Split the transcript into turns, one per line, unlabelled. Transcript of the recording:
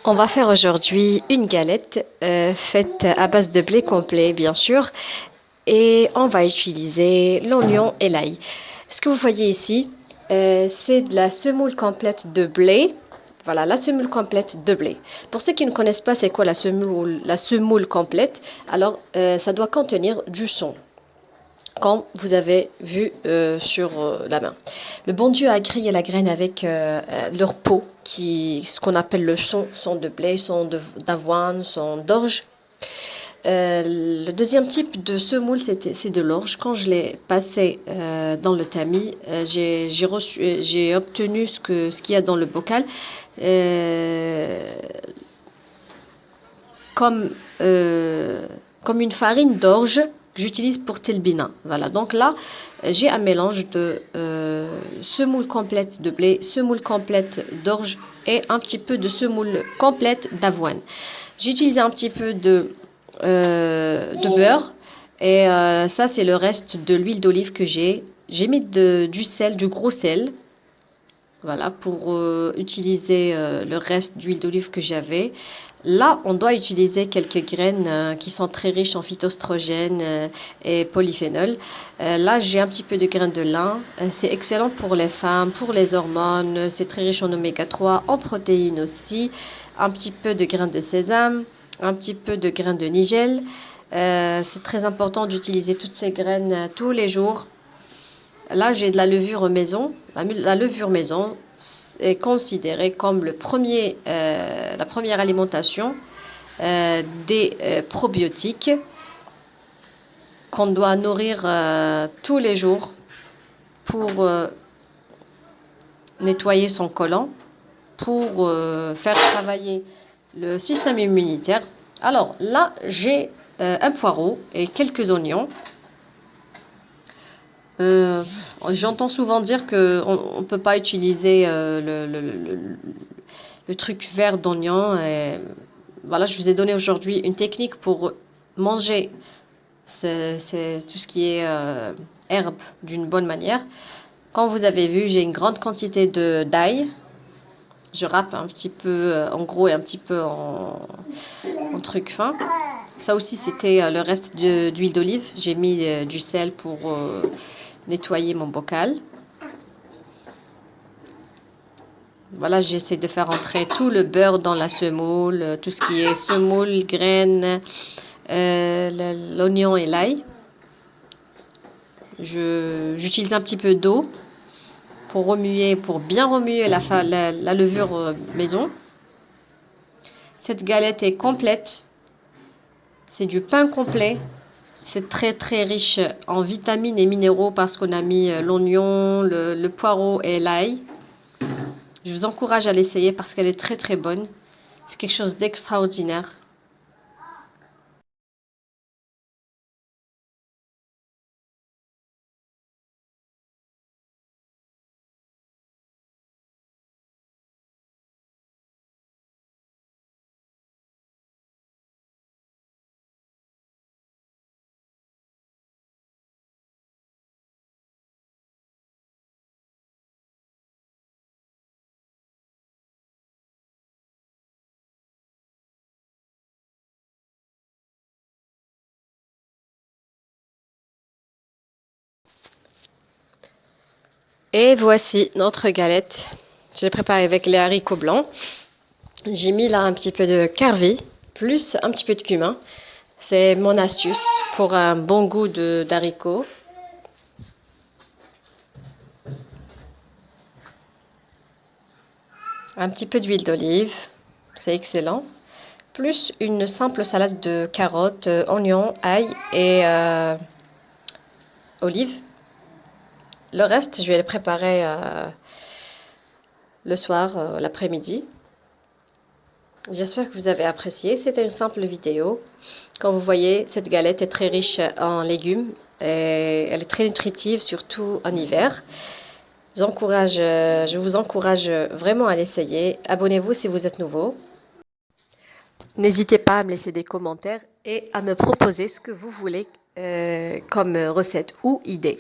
On va faire aujourd'hui une galette faite à base de blé complet, bien sûr, et on va utiliser l'oignon et l'ail. Ce que vous voyez ici, c'est de la semoule complète de blé. Voilà, la semoule complète de blé. Pour ceux qui ne connaissent pas c'est quoi la semoule complète, alors ça doit contenir du son comme vous avez vu sur la main. Le bon Dieu a créé la graine avec leur peau, ce qu'on appelle le son de blé, d'avoine, son d'orge. Le deuxième type de semoule, c'est de l'orge. Quand je l'ai passé dans le tamis, j'ai obtenu ce qu'il y a dans le bocal, euh, comme, euh, comme une farine d'orge que j'utilise pour telbina. Voilà, donc là, j'ai un mélange de semoule complète de blé, semoule complète d'orge et un petit peu de semoule complète d'avoine. J'ai utilisé un petit peu de beurre et ça, c'est le reste de l'huile d'olive que j'ai. J'ai mis du sel, du gros sel, voilà, pour utiliser le reste d'huile d'olive que j'avais. Là, on doit utiliser quelques graines qui sont très riches en phytoestrogènes et polyphénols. Là, j'ai un petit peu de graines de lin. C'est excellent pour les femmes, pour les hormones. C'est très riche en oméga 3, en protéines aussi. Un petit peu de graines de sésame, un petit peu de graines de nigel. C'est très important d'utiliser toutes ces graines tous les jours. Là, j'ai de la levure maison. La levure maison est considérée comme la première alimentation des probiotiques qu'on doit nourrir tous les jours pour nettoyer son côlon, pour faire travailler le système immunitaire. Alors là, j'ai un poireau et quelques oignons. Euh, J'entends souvent dire qu'on ne peut pas utiliser le truc vert d'oignon. Et voilà, je vous ai donné aujourd'hui une technique pour manger c'est tout ce qui est herbe d'une bonne manière. Comme vous avez vu, j'ai une grande quantité d'ail. Je râpe un petit peu en gros et un petit peu en truc fin. Ça aussi, c'était le reste d'huile d'olive. J'ai mis du sel pour nettoyer mon bocal. Voilà, j'essaie de faire entrer tout le beurre dans la semoule, tout ce qui est semoule, graines, l'oignon et l'ail. J'utilise un petit peu d'eau pour remuer, pour bien remuer la levure maison. Cette galette est complète. C'est du pain complet. C'est très très riche en vitamines et minéraux parce qu'on a mis l'oignon, le poireau et l'ail. Je vous encourage à l'essayer parce qu'elle est très très bonne. C'est quelque chose d'extraordinaire. Et voici notre galette. Je l'ai préparée avec les haricots blancs. J'ai mis là un petit peu de carvi, plus un petit peu de cumin. C'est mon astuce pour un bon goût d'haricots. Un petit peu d'huile d'olive, c'est excellent. Plus une simple salade de carottes, oignons, ail et olives. Le reste, je vais le préparer le soir, l'après-midi. J'espère que vous avez apprécié. C'était une simple vidéo. Comme vous voyez, cette galette est très riche en légumes et elle est très nutritive, surtout en hiver. Je vous encourage vraiment à l'essayer. Abonnez-vous si vous êtes nouveau. N'hésitez pas à me laisser des commentaires et à me proposer ce que vous voulez comme recette ou idée.